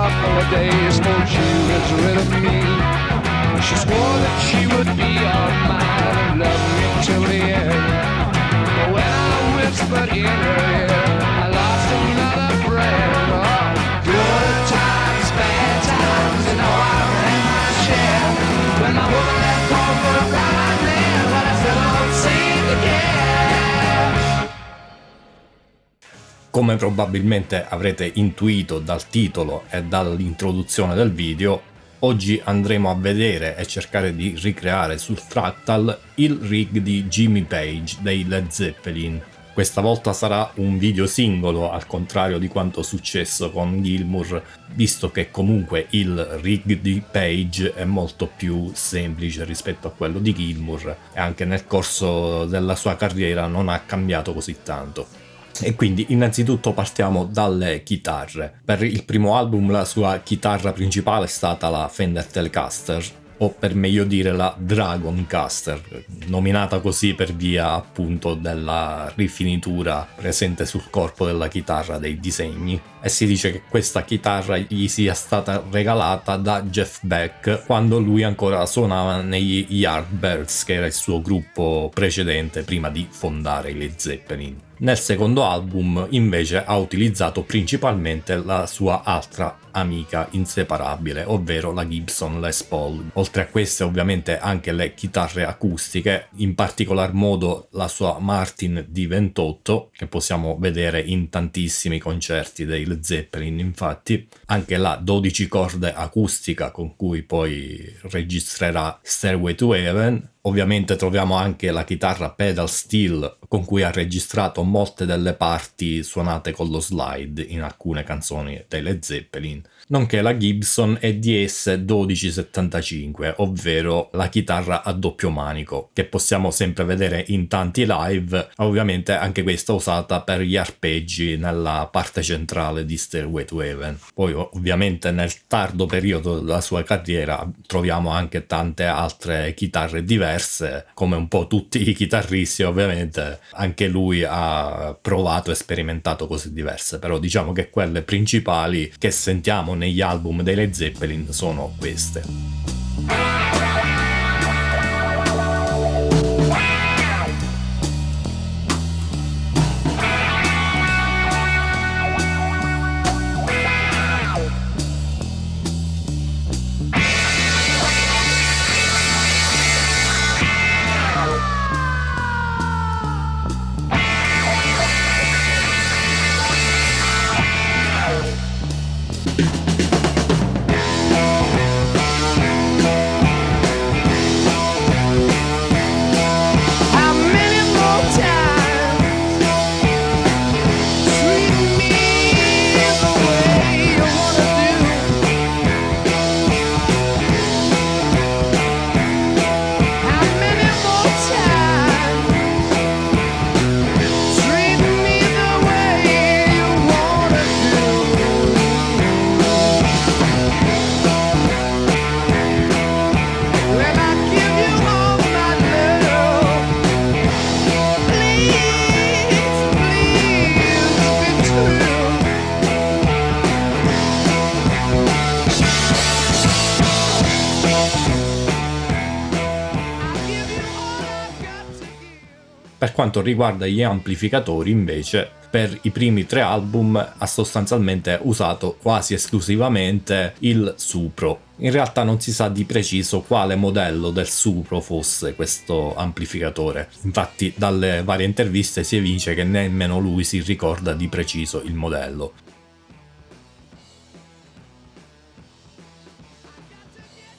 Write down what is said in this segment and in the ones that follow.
couple of days before she was rid of me. She swore that she would be all mine and love me till the end. But when I whispered in her ear, I lost another friend. Oh, good times, bad times, you know I've had my share. When my woman left home for a ride there, but I still don't sing again. Come probabilmente avrete intuito dal titolo e dall'introduzione del video, oggi andremo a vedere e cercare di ricreare sul Fractal il rig di Jimmy Page dei Led Zeppelin. Questa volta sarà un video singolo, al contrario di quanto successo con Gilmour, visto che comunque il rig di Page è molto più semplice rispetto a quello di Gilmour e anche nel corso della sua carriera non ha cambiato così tanto. E quindi innanzitutto partiamo dalle chitarre. Per il primo album la sua chitarra principale è stata la Fender Telecaster, o per meglio dire la Dragoncaster, nominata così per via appunto della rifinitura presente sul corpo della chitarra dei disegni, e si dice che questa chitarra gli sia stata regalata da Jeff Beck quando lui ancora suonava negli Yardbirds, che era il suo gruppo precedente prima di fondare i Led Zeppelin. Nel secondo album invece ha utilizzato principalmente la sua altra amica inseparabile, ovvero la Gibson Les Paul. Oltre a queste ovviamente anche le chitarre acustiche, in particolar modo la sua Martin D28, che possiamo vedere in tantissimi concerti dei Led Zeppelin infatti, anche la 12 corde acustica con cui poi registrerà Stairway to Heaven. Ovviamente troviamo anche la chitarra pedal steel con cui ha registrato molte delle parti suonate con lo slide in alcune canzoni dei Led Zeppelin, nonché la Gibson EDS 1275, ovvero la chitarra a doppio manico, che possiamo sempre vedere in tanti live, ovviamente anche questa usata per gli arpeggi nella parte centrale di Stairway to Heaven. Poi ovviamente nel tardo periodo della sua carriera troviamo anche tante altre chitarre diverse, come un po' tutti i chitarristi ovviamente, anche lui ha provato e sperimentato cose diverse, però diciamo che quelle principali che sentiamo negli album dei Led Zeppelin sono queste. Per quanto riguarda gli amplificatori invece, per i primi 3 album ha sostanzialmente usato quasi esclusivamente il Supro. In realtà non si sa di preciso quale modello del Supro fosse questo amplificatore, infatti dalle varie interviste si evince che nemmeno lui si ricorda di preciso il modello.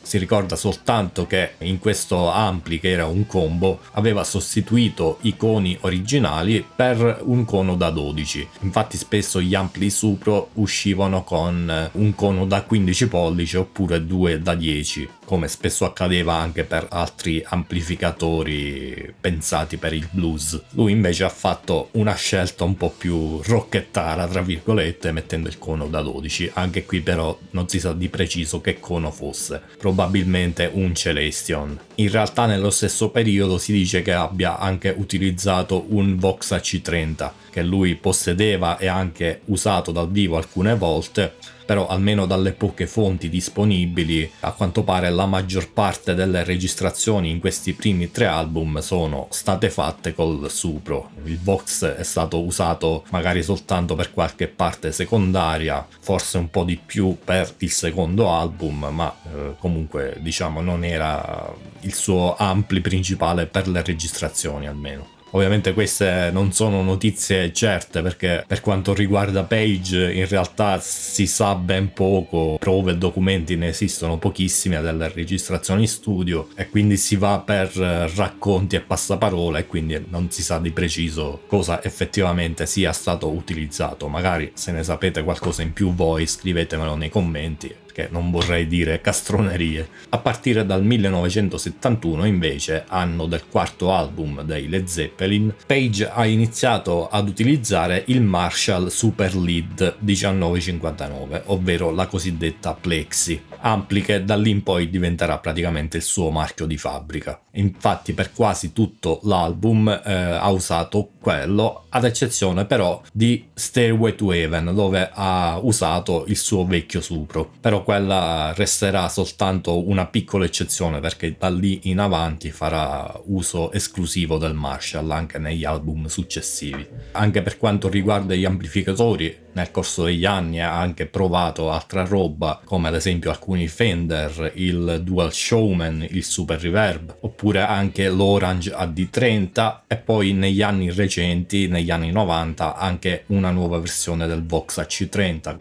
Si ricorda soltanto che in questo ampli, che era un combo, aveva sostituito i coni originali per un cono da 12. Infatti spesso gli ampli Supro uscivano con un cono da 15 pollici oppure 2 da 10, come spesso accadeva anche per altri amplificatori pensati per il blues. Lui invece ha fatto una scelta un po' più rockettara, tra virgolette, mettendo il cono da 12. Anche qui però non si sa di preciso che cono fosse, probabilmente un Celestion. In realtà nello stesso periodo si dice che abbia anche utilizzato un Vox AC30, che che lui possedeva e anche usato dal vivo alcune volte, però almeno dalle poche fonti disponibili, a quanto pare la maggior parte delle registrazioni in questi primi 3 album sono state fatte col Supro. Il Vox è stato usato magari soltanto per qualche parte secondaria, forse un po' di più per il secondo album, ma comunque diciamo non era il suo ampli principale per le registrazioni almeno. Ovviamente queste non sono notizie certe, perché per quanto riguarda Page in realtà si sa ben poco, prove e documenti ne esistono pochissime delle registrazioni studio, e quindi si va per racconti e passaparola, e quindi non si sa di preciso cosa effettivamente sia stato utilizzato. Magari se ne sapete qualcosa in più voi scrivetemelo nei commenti, che non vorrei dire castronerie. A partire dal 1971 invece, anno del quarto album dei Led Zeppelin, Page ha iniziato ad utilizzare il Marshall Super Lead 1959, ovvero la cosiddetta Plexi, ampli che da lì in poi diventerà praticamente il suo marchio di fabbrica. Infatti per quasi tutto l'album ha usato quello, ad eccezione però di Stairway to Heaven, dove ha usato il suo vecchio Supro. Però quella resterà soltanto una piccola eccezione, perché da lì in avanti farà uso esclusivo del Marshall anche negli album successivi. Anche per quanto riguarda gli amplificatori, nel corso degli anni ha anche provato altra roba, come ad esempio alcuni Fender, il Dual Showman, il Super Reverb, oppure anche l'Orange AD30, e poi negli anni recenti, negli anni 90, anche una nuova versione del Vox AC30.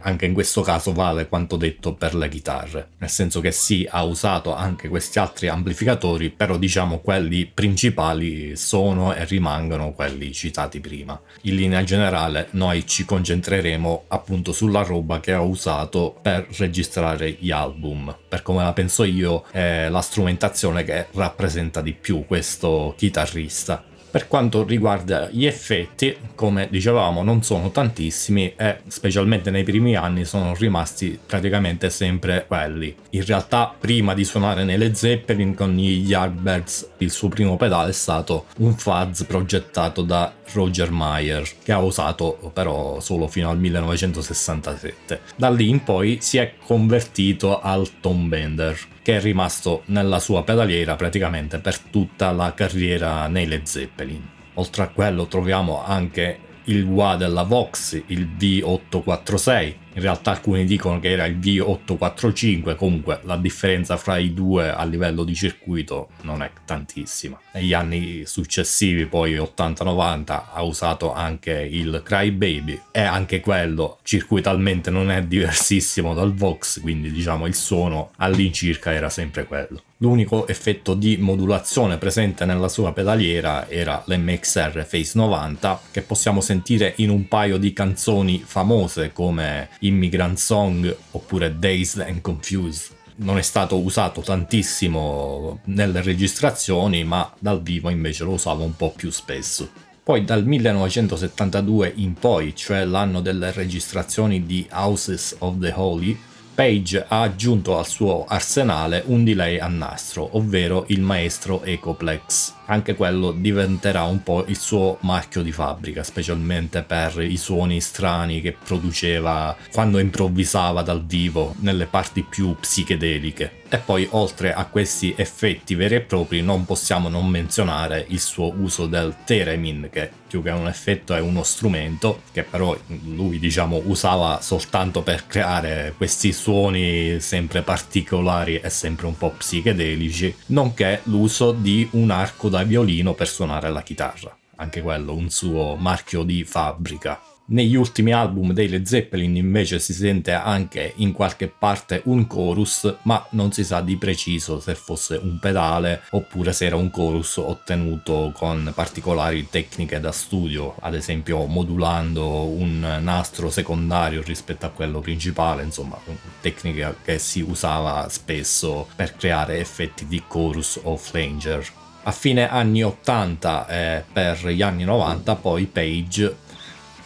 Anche in questo caso vale quanto detto per le chitarre, nel senso che sì, ha usato anche questi altri amplificatori, però diciamo quelli principali sono e rimangono quelli citati prima. In linea generale noi ci concentreremo appunto sulla roba che ha usato per registrare gli album. Per come la penso io, è la strumentazione che rappresenta di più questo chitarrista. Per quanto riguarda gli effetti, come dicevamo, non sono tantissimi, e specialmente nei primi anni sono rimasti praticamente sempre quelli. In realtà, prima di suonare nelle Zeppelin con gli Yardbirds, il suo primo pedale è stato un fuzz progettato da Roger Mayer, che ha usato però solo fino al 1967. Da lì in poi si è convertito al Tom Bender, che è rimasto nella sua pedaliera praticamente per tutta la carriera nei Led Zeppelin. Oltre a quello troviamo anche il wah della Vox, il V846. In realtà alcuni dicono che era il V845, comunque la differenza fra i due a livello di circuito non è tantissima. Negli anni successivi, poi 80-90, ha usato anche il Crybaby, e anche quello circuitalmente non è diversissimo dal Vox, quindi diciamo il suono all'incirca era sempre quello. L'unico effetto di modulazione presente nella sua pedaliera era l'MXR Phase 90, che possiamo sentire in un paio di canzoni famose come Immigrant Song oppure Dazed and Confused. Non è stato usato tantissimo nelle registrazioni, ma dal vivo invece lo usava un po' più spesso. Poi dal 1972 in poi, cioè l'anno delle registrazioni di Houses of the Holy, Page ha aggiunto al suo arsenale un delay a nastro, ovvero il maestro Ecoplex. Anche quello diventerà un po' il suo marchio di fabbrica, specialmente per i suoni strani che produceva quando improvvisava dal vivo nelle parti più psichedeliche. E poi, oltre a questi effetti veri e propri, non possiamo non menzionare il suo uso del theremin, che più che un effetto è uno strumento, che però lui diciamo usava soltanto per creare questi suoni sempre particolari e sempre un po' psichedelici, nonché l'uso di un arco da violino per suonare la chitarra. Anche quello un suo marchio di fabbrica. Negli ultimi album dei Led Zeppelin invece si sente anche in qualche parte un chorus, ma non si sa di preciso se fosse un pedale oppure se era un chorus ottenuto con particolari tecniche da studio, ad esempio modulando un nastro secondario rispetto a quello principale, insomma tecnica che si usava spesso per creare effetti di chorus o flanger. A fine anni 80 e per gli anni 90 poi Page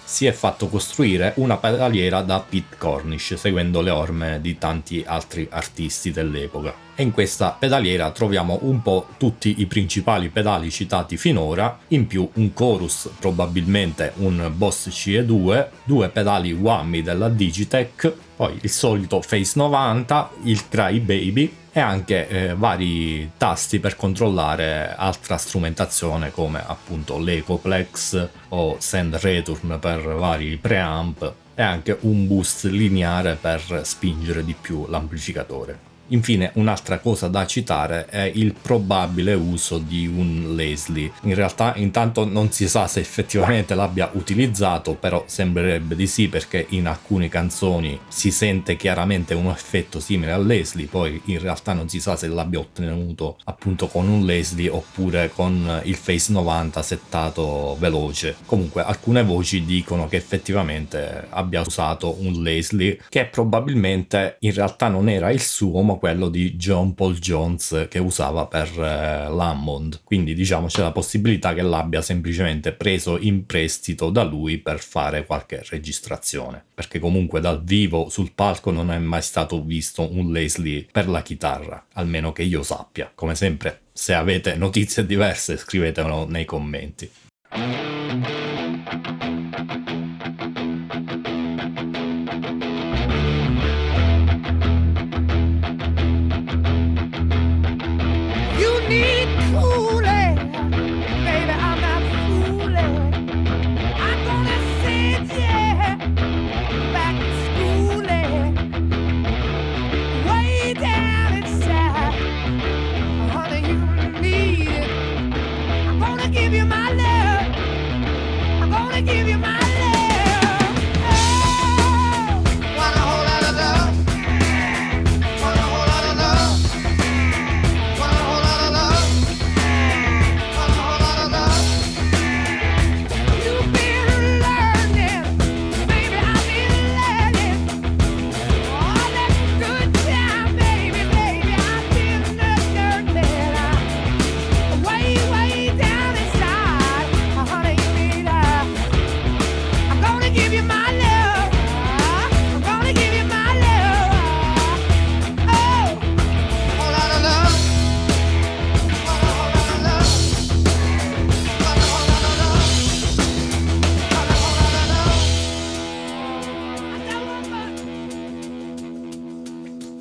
si è fatto costruire una pedaliera da Pete Cornish, seguendo le orme di tanti altri artisti dell'epoca. E in questa pedaliera troviamo un po' tutti i principali pedali citati finora, in più un chorus, probabilmente un Boss CE2, due pedali whammy della Digitech, poi il solito Face 90, il Cry Baby e anche vari tasti per controllare altra strumentazione come appunto l'Ecoplex o Send Return per vari preamp e anche un boost lineare per spingere di più l'amplificatore. Infine, un'altra cosa da citare è il probabile uso di un Leslie. In realtà intanto non si sa se effettivamente l'abbia utilizzato, però sembrerebbe di sì, perché in alcune canzoni si sente chiaramente un effetto simile al Leslie, poi in realtà non si sa se l'abbia ottenuto appunto con un Leslie oppure con il Face 90 settato veloce. Comunque alcune voci dicono che effettivamente abbia usato un Leslie, che probabilmente in realtà non era il suo ma quello di John Paul Jones che usava per l'Hammond, quindi diciamo c'è la possibilità che l'abbia semplicemente preso in prestito da lui per fare qualche registrazione, perché comunque dal vivo sul palco non è mai stato visto un Leslie per la chitarra, almeno che io sappia. Come sempre, se avete notizie diverse scrivetemelo nei commenti.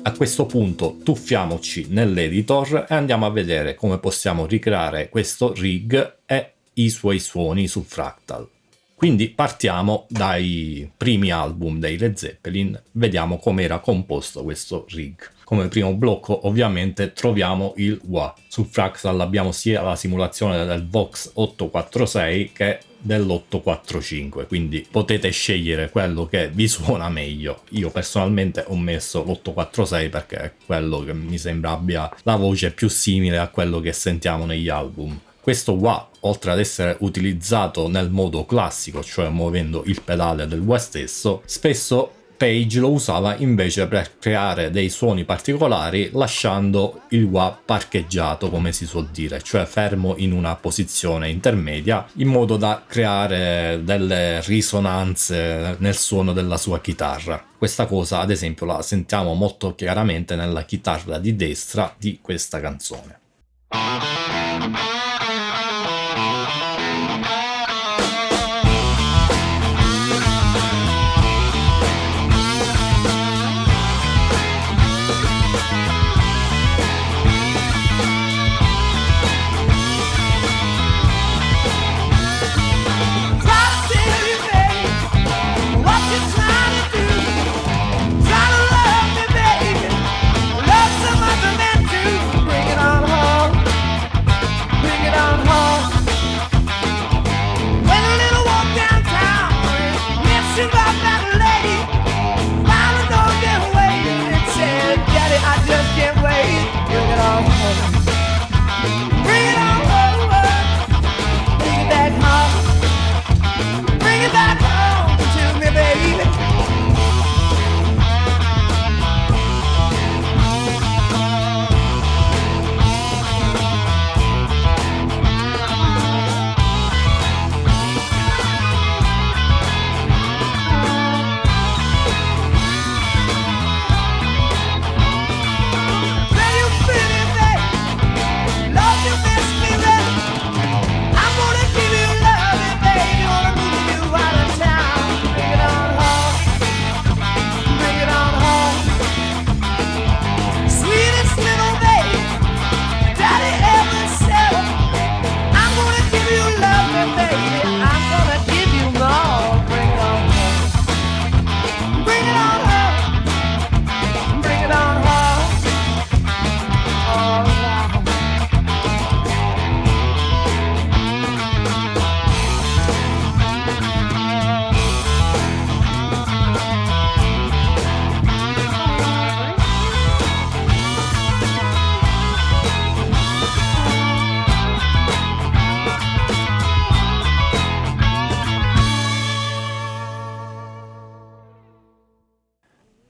A questo punto tuffiamoci nell'editor e andiamo a vedere come possiamo ricreare questo rig e i suoi suoni su Fractal. Quindi partiamo dai primi album dei Led Zeppelin, vediamo come era composto questo rig. Come primo blocco ovviamente troviamo il wah. Su Fractal abbiamo sia la simulazione del Vox 846 che dell'845, quindi potete scegliere quello che vi suona meglio. Io personalmente ho messo l'846 perché è quello che mi sembra abbia la voce più simile a quello che sentiamo negli album. Questo wah, oltre ad essere utilizzato nel modo classico, cioè muovendo il pedale del wah stesso, spesso Page lo usava invece per creare dei suoni particolari lasciando il wah parcheggiato, come si suol dire, cioè fermo in una posizione intermedia, in modo da creare delle risonanze nel suono della sua chitarra. Questa cosa ad esempio la sentiamo molto chiaramente nella chitarra di destra di questa canzone.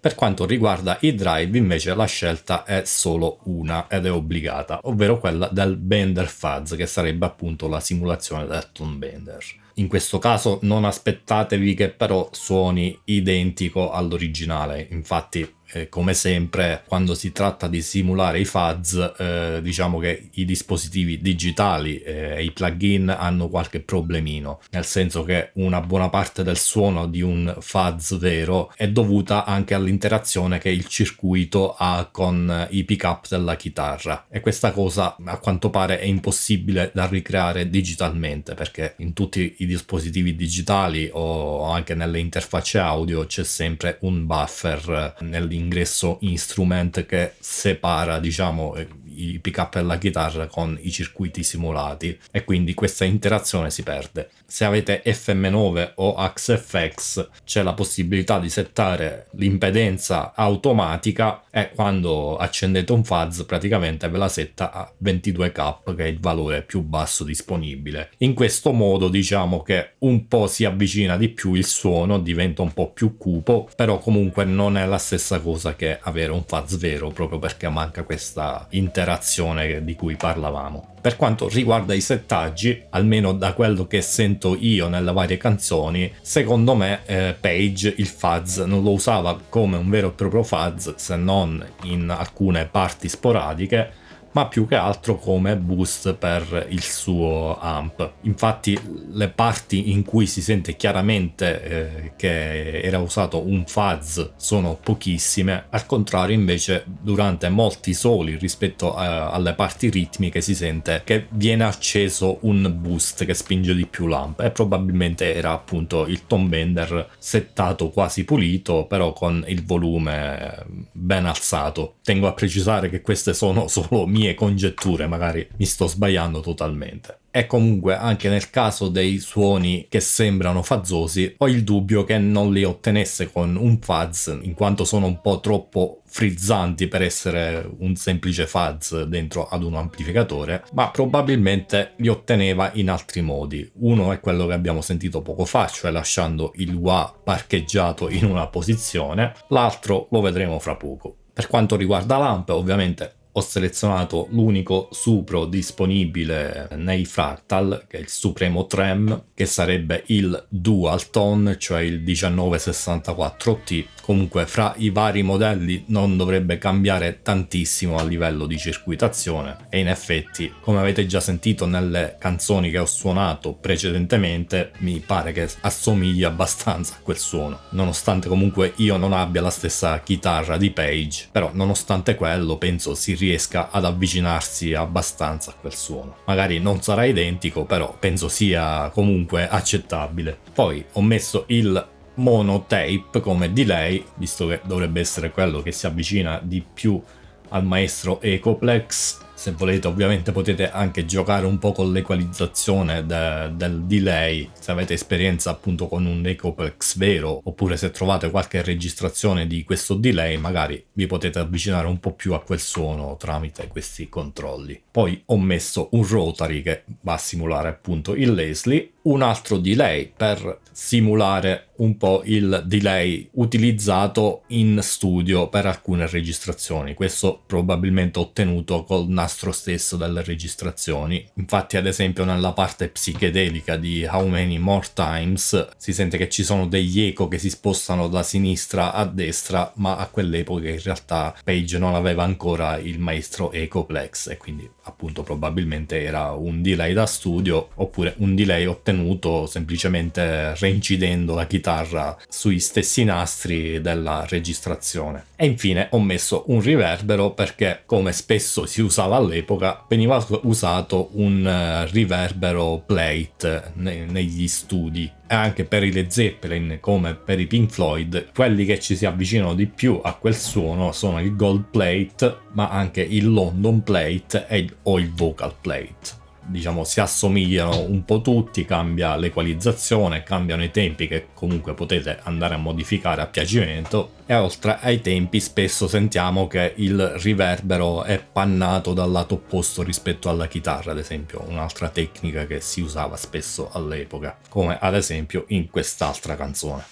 Per quanto riguarda i drive invece la scelta è solo una ed è obbligata, ovvero quella del Bender Fuzz, che sarebbe appunto la simulazione del Tom Bender. In questo caso non aspettatevi che però suoni identico all'originale, infatti come sempre quando si tratta di simulare i fuzz diciamo che i dispositivi digitali e i plugin hanno qualche problemino, nel senso che una buona parte del suono di un fuzz vero è dovuta anche all'interazione che il circuito ha con i pick-up della chitarra, e questa cosa a quanto pare è impossibile da ricreare digitalmente, perché in tutti i dispositivi digitali o anche nelle interfacce audio c'è sempre un buffer nell'ingresso instrument che separa diciamo i pick-up della chitarra con i circuiti simulati, e quindi questa interazione si perde. Se avete FM9 o AXFX c'è la possibilità di settare l'impedenza automatica e quando accendete un fuzz praticamente ve la setta a 22k, che è il valore più basso disponibile. In questo modo diciamo che un po' si avvicina di più il suono, diventa un po' più cupo, però comunque non è la stessa cosa che avere un fuzz vero, proprio perché manca questa interazione di cui parlavamo. Per quanto riguarda i settaggi, almeno da quello che sento io nelle varie canzoni, secondo me Page il fuzz non lo usava come un vero e proprio fuzz, se non in alcune parti sporadiche, ma più che altro come boost per il suo amp. Infatti le parti in cui si sente chiaramente che era usato un fuzz sono pochissime, al contrario invece durante molti soli rispetto alle parti ritmiche si sente che viene acceso un boost che spinge di più l'amp, e probabilmente era appunto il Tom Bender settato quasi pulito, però con il volume ben alzato. Tengo a precisare che queste sono solo mie congetture, magari mi sto sbagliando totalmente. E comunque anche nel caso dei suoni che sembrano fuzzosi ho il dubbio che non li ottenesse con un fuzz, in quanto sono un po' troppo frizzanti per essere un semplice fuzz dentro ad un amplificatore, ma probabilmente li otteneva in altri modi. Uno è quello che abbiamo sentito poco fa, cioè lasciando il wah parcheggiato in una posizione, l'altro lo vedremo fra poco. Per quanto riguarda l'amp, ovviamente ho selezionato l'unico Supro disponibile nei Fractal, che è il Supremo Trem, che sarebbe il Dual Tone, cioè il 1964T. Comunque fra i vari modelli non dovrebbe cambiare tantissimo a livello di circuitazione, e in effetti, come avete già sentito nelle canzoni che ho suonato precedentemente, mi pare che assomiglia abbastanza a quel suono, nonostante comunque io non abbia la stessa chitarra di Page, però nonostante quello penso si riesca ad avvicinarsi abbastanza a quel suono. Magari non sarà identico, però penso sia comunque accettabile. Poi ho messo il monotape come delay, visto che dovrebbe essere quello che si avvicina di più al maestro Ecoplex. Se volete ovviamente potete anche giocare un po' con l'equalizzazione del delay, se avete esperienza appunto con un Ecoplex vero, oppure se trovate qualche registrazione di questo delay magari vi potete avvicinare un po' più a quel suono tramite questi controlli. Poi ho messo un rotary che va a simulare appunto il Leslie, un altro delay per simulare un po' il delay utilizzato in studio per alcune registrazioni, questo probabilmente ottenuto col nastro stesso delle registrazioni. Infatti ad esempio nella parte psichedelica di How Many More Times si sente che ci sono degli eco che si spostano da sinistra a destra, ma a quell'epoca in realtà Page non aveva ancora il maestro Ecoplex e quindi appunto probabilmente era un delay da studio, oppure un delay ottenuto semplicemente reincidendo la chitarra sui stessi nastri della registrazione. E infine ho messo un riverbero perché, come spesso si usava all'epoca, veniva usato un riverbero plate negli studi. E anche per i Led Zeppelin come per i Pink Floyd, quelli che ci si avvicinano di più a quel suono sono il gold plate, ma anche il London plate o il vocal plate. Diciamo si assomigliano un po' tutti, cambia l'equalizzazione, cambiano i tempi che comunque potete andare a modificare a piacimento, e oltre ai tempi spesso sentiamo che il riverbero è pannato dal lato opposto rispetto alla chitarra, ad esempio un'altra tecnica che si usava spesso all'epoca, come ad esempio in quest'altra canzone.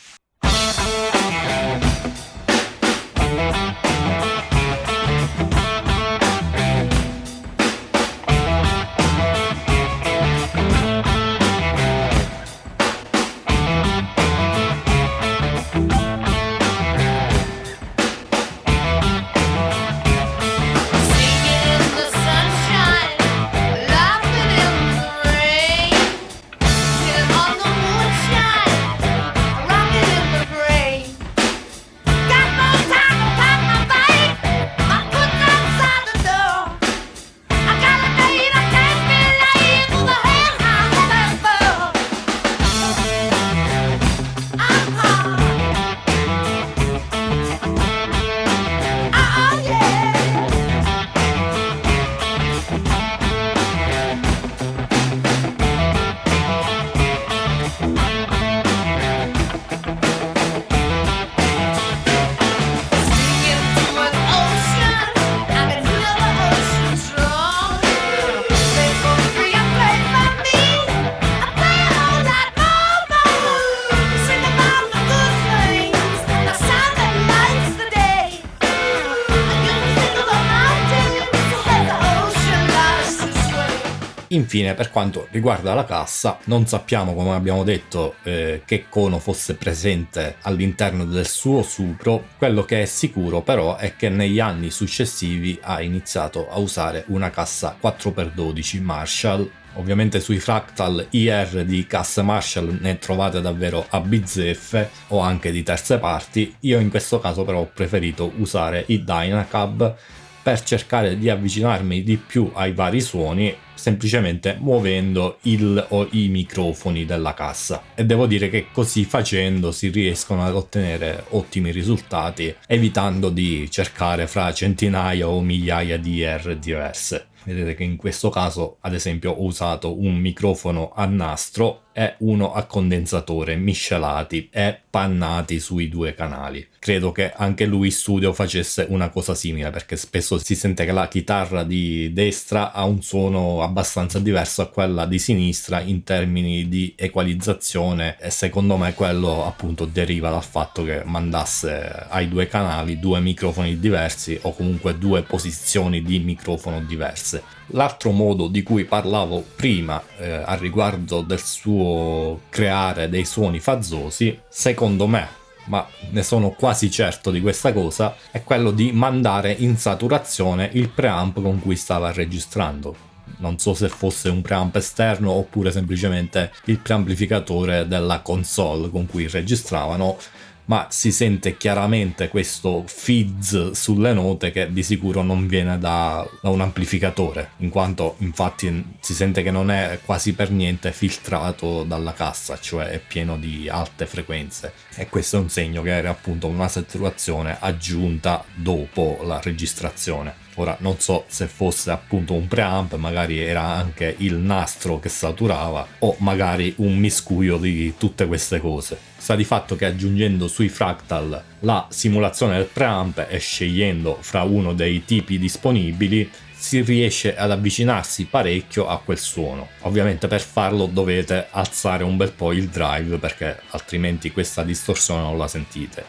Infine, per quanto riguarda la cassa, non sappiamo, come abbiamo detto, che cono fosse presente all'interno del suo Supro. Quello che è sicuro però è che negli anni successivi ha iniziato a usare una cassa 4x12 Marshall. Ovviamente sui Fractal IR di casse Marshall ne trovate davvero a bizzeffe o anche di terze parti. Io in questo caso però ho preferito usare i Dynacab per cercare di avvicinarmi di più ai vari suoni, semplicemente muovendo il o i microfoni della cassa, e devo dire che così facendo si riescono ad ottenere ottimi risultati, evitando di cercare fra centinaia o migliaia di IR diverse. Vedete che in questo caso, ad esempio, ho usato un microfono a nastro e uno a condensatore miscelati e pannati sui due canali. Credo che anche lui Studio facesse una cosa simile, perché spesso si sente che la chitarra di destra ha un suono abbastanza diverso a quella di sinistra in termini di equalizzazione, e secondo me quello appunto deriva dal fatto che mandasse ai due canali due microfoni diversi o comunque due posizioni di microfono diverse. L'altro modo di cui parlavo prima a riguardo del suo creare dei suoni fazzosi, secondo me, ma ne sono quasi certo di questa cosa, è quello di mandare in saturazione il preamp con cui stava registrando. Non so se fosse un preamp esterno oppure semplicemente il preamplificatore della console con cui registravano, ma si sente chiaramente questo fizz sulle note che di sicuro non viene da un amplificatore, in quanto infatti si sente che non è quasi per niente filtrato dalla cassa, cioè è pieno di alte frequenze, e questo è un segno che era appunto una saturazione aggiunta dopo la registrazione. Ora non so se fosse appunto un preamp, magari era anche il nastro che saturava o magari un miscuglio di tutte queste cose. Sta di fatto che aggiungendo sui Fractal la simulazione del preamp e scegliendo fra uno dei tipi disponibili si riesce ad avvicinarsi parecchio a quel suono. Ovviamente per farlo dovete alzare un bel po' il drive, perché altrimenti questa distorsione non la sentite.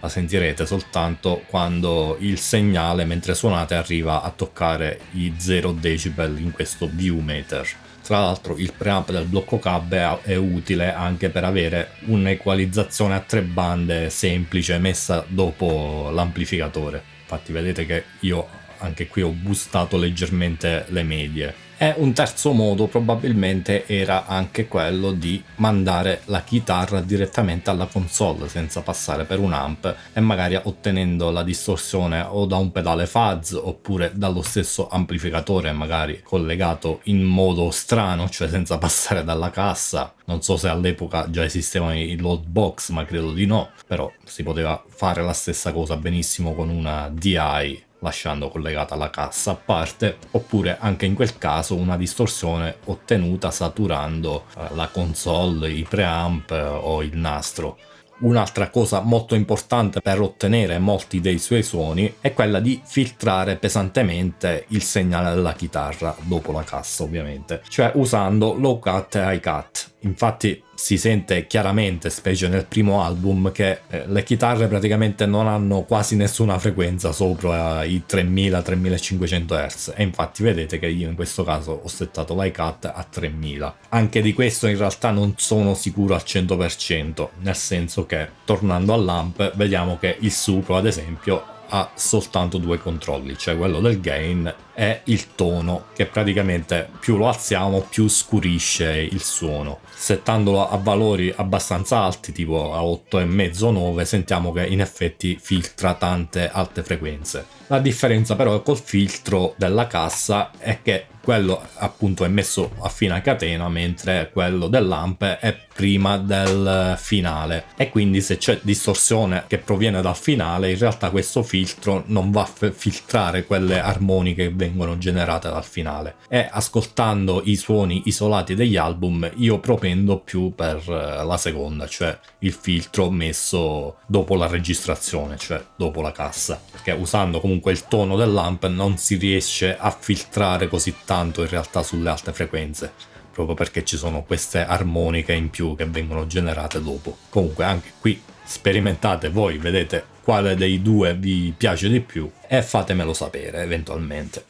La sentirete soltanto quando il segnale mentre suonate arriva a toccare i 0 decibel in questo viewmeter. Tra l'altro il preamp del blocco cab è utile anche per avere un'equalizzazione a 3 bande semplice messa dopo l'amplificatore. Infatti vedete che io anche qui ho boostato leggermente le medie. E un terzo modo probabilmente era anche quello di mandare la chitarra direttamente alla console senza passare per un amp, e magari ottenendo la distorsione o da un pedale fuzz oppure dallo stesso amplificatore, magari collegato in modo strano, cioè senza passare dalla cassa. Non so se all'epoca già esistevano i load box, ma credo di no, però si poteva fare la stessa cosa benissimo con una DI, lasciando collegata la cassa a parte, oppure anche in quel caso una distorsione ottenuta saturando la console, i preamp o il nastro. Un'altra cosa molto importante per ottenere molti dei suoi suoni è quella di filtrare pesantemente il segnale della chitarra dopo la cassa, ovviamente, cioè usando low cut e high cut. Infatti si sente chiaramente, specie nel primo album, che le chitarre praticamente non hanno quasi nessuna frequenza sopra i 3000-3500 Hz, e infatti vedete che io in questo caso ho settato l'high cut a 3000. Anche di questo in realtà non sono sicuro al 100%, nel senso che tornando all'amp vediamo che il Supro ad esempio ha soltanto due controlli, cioè quello del gain e il tono, che praticamente più lo alziamo più scurisce il suono. Settandolo a valori abbastanza alti, tipo a 8,5-9, sentiamo che in effetti filtra tante alte frequenze. La differenza però col filtro della cassa è che quello appunto è messo a fine catena, mentre quello dell'amp è prima del finale, e quindi se c'è distorsione che proviene dal finale, in realtà questo filtro non va a filtrare quelle armoniche che vengono generate dal finale. E ascoltando i suoni isolati degli album io propendo più per la seconda, cioè il filtro messo dopo la registrazione, cioè dopo la cassa, perché usando comunque il tono dell'amp non si riesce a filtrare così tanto in realtà sulle alte frequenze, proprio perché ci sono queste armoniche in più che vengono generate dopo. Comunque anche qui sperimentate voi, vedete quale dei due vi piace di più e fatemelo sapere eventualmente.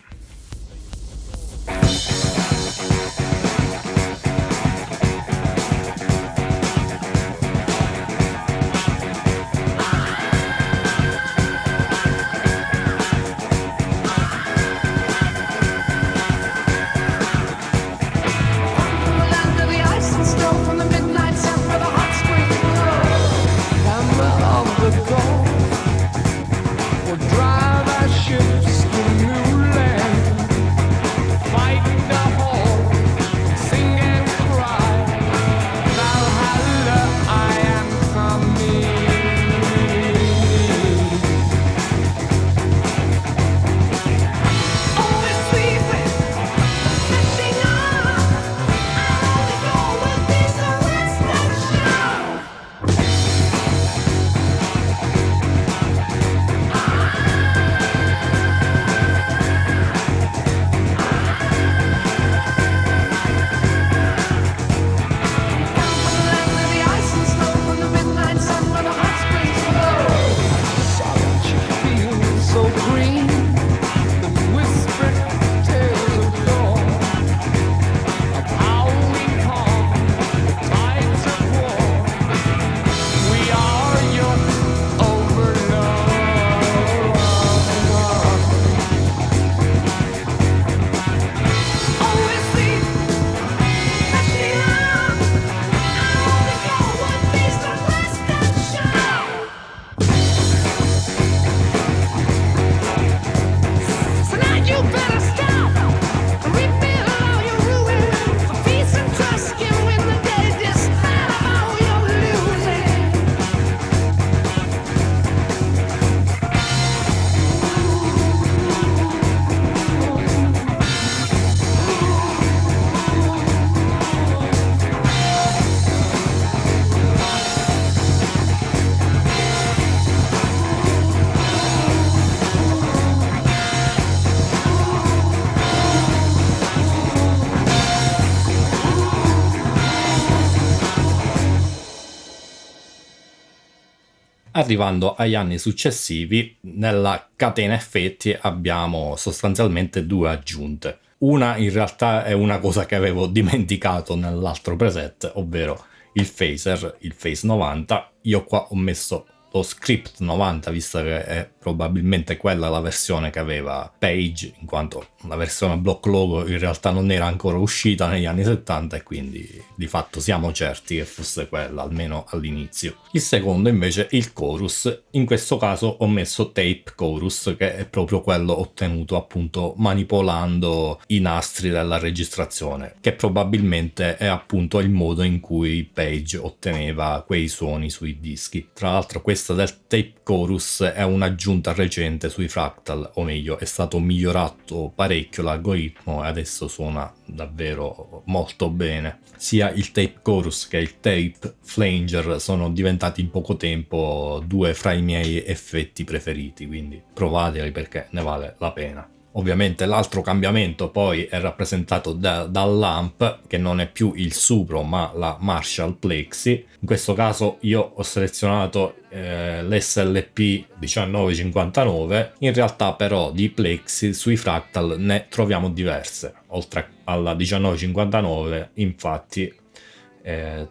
Arrivando agli anni successivi, nella catena effetti abbiamo sostanzialmente due aggiunte. Una in realtà è una cosa che avevo dimenticato nell'altro preset, ovvero il phaser, il phase 90. Io qua ho messo lo script 90, visto che è probabilmente quella la versione che aveva Page, in quanto la versione block logo in realtà non era ancora uscita negli anni 70 e quindi di fatto siamo certi che fosse quella, almeno all'inizio. Il secondo invece è il chorus. In questo caso ho messo tape chorus, che è proprio quello ottenuto appunto manipolando i nastri della registrazione, che probabilmente è appunto il modo in cui Page otteneva quei suoni sui dischi. Tra l'altro questa del tape chorus è un'aggiunta recente sui Fractal, o meglio è stato migliorato parecchio l'algoritmo e adesso suona davvero molto bene. Sia il tape chorus che il tape flanger sono diventati in poco tempo due fra i miei effetti preferiti, quindi provateli perché ne vale la pena. Ovviamente l'altro cambiamento poi è rappresentato dall'amp, che non è più il Supro ma la Marshall Plexi. In questo caso io ho selezionato l'SLP 1959, in realtà però di Plexi sui Fractal ne troviamo diverse. Oltre alla 1959 infatti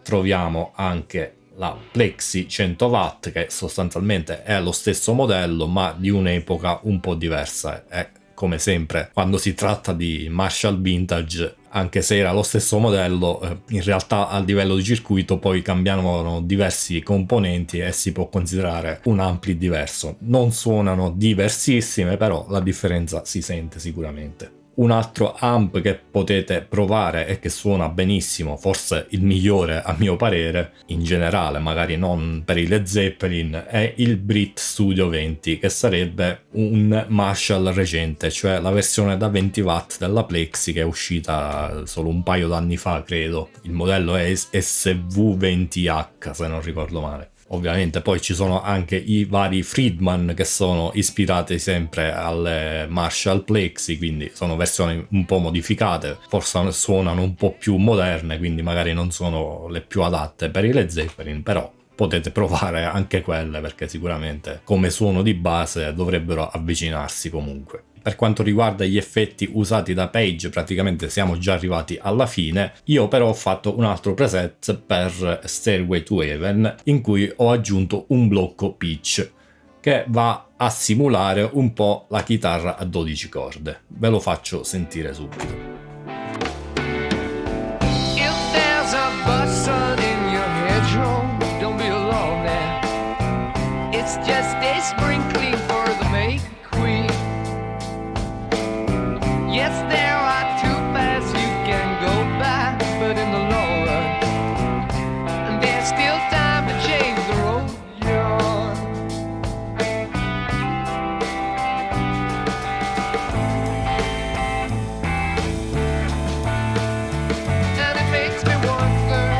troviamo anche la Plexi 100 watt, che sostanzialmente è lo stesso modello ma di un'epoca un po' diversa. È come sempre quando si tratta di Marshall Vintage, anche se era lo stesso modello, in realtà a livello di circuito poi cambiavano diversi componenti e si può considerare un ampli diverso. Non suonano diversissime, però la differenza si sente sicuramente. Un altro amp che potete provare e che suona benissimo, forse il migliore a mio parere, in generale, magari non per i Led Zeppelin, è il Brit Studio 20, che sarebbe un Marshall recente, cioè la versione da 20 watt della Plexi che è uscita solo un paio d'anni fa, credo. Il modello è SV20H, se non ricordo male. Ovviamente poi ci sono anche i vari Friedman che sono ispirati sempre alle Marshall Plexi, quindi sono versioni un po' modificate, forse suonano un po' più moderne, quindi magari non sono le più adatte per i Led Zeppelin, però potete provare anche quelle perché sicuramente come suono di base dovrebbero avvicinarsi comunque. Per quanto riguarda gli effetti usati da Page, praticamente siamo già arrivati alla fine. Io però ho fatto un altro preset per Stairway to Heaven in cui ho aggiunto un blocco pitch che va a simulare un po' la chitarra a 12 corde. Ve lo faccio sentire subito. If there's a bustle in your hedgerow, don't be alone there. It's just a sprinkling for the May Queen. Yes, there are two paths you can go by, but in the long run, there's still time to change the road you're on. And it makes me wonder,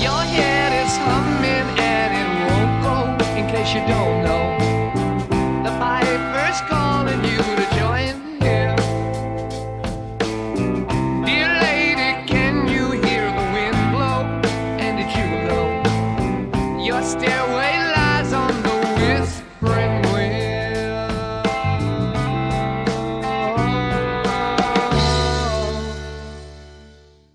your head is humming and it won't go. In case you don't know, the piper's calling you to join him. Dear lady, can you hear the wind blow? And did you know your stairway lies on the whispering wind?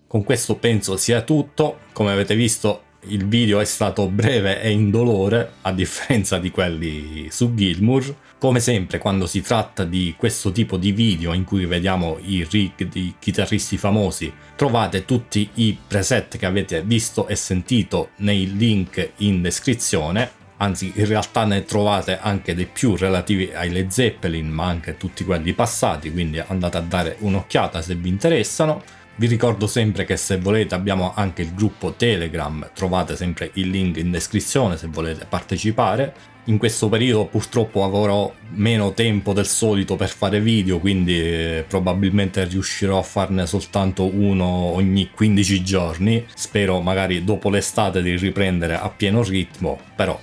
Con questo penso sia tutto. Come avete visto il video è stato breve e indolore, a differenza di quelli su Gilmour. Come sempre quando si tratta di questo tipo di video in cui vediamo i rig di chitarristi famosi, trovate tutti i preset che avete visto e sentito nei link in descrizione. Anzi, in realtà ne trovate anche dei più relativi ai Led Zeppelin, ma anche tutti quelli passati, quindi andate a dare un'occhiata se vi interessano. Vi ricordo sempre che se volete abbiamo anche il gruppo Telegram, trovate sempre il link in descrizione se volete partecipare. In questo periodo purtroppo avrò meno tempo del solito per fare video, quindi probabilmente riuscirò a farne soltanto uno ogni 15 giorni. Spero magari dopo l'estate di riprendere a pieno ritmo, però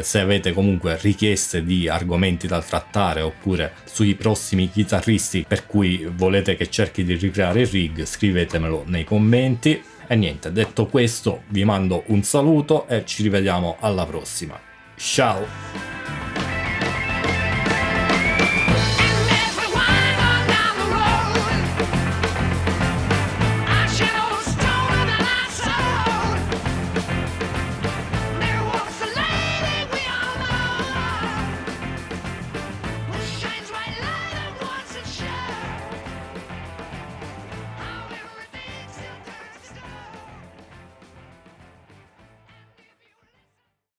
Se avete comunque richieste di argomenti da trattare oppure sui prossimi chitarristi per cui volete che cerchi di ricreare il rig, scrivetemelo nei commenti. E niente, detto questo vi mando un saluto e ci rivediamo alla prossima. Ciao!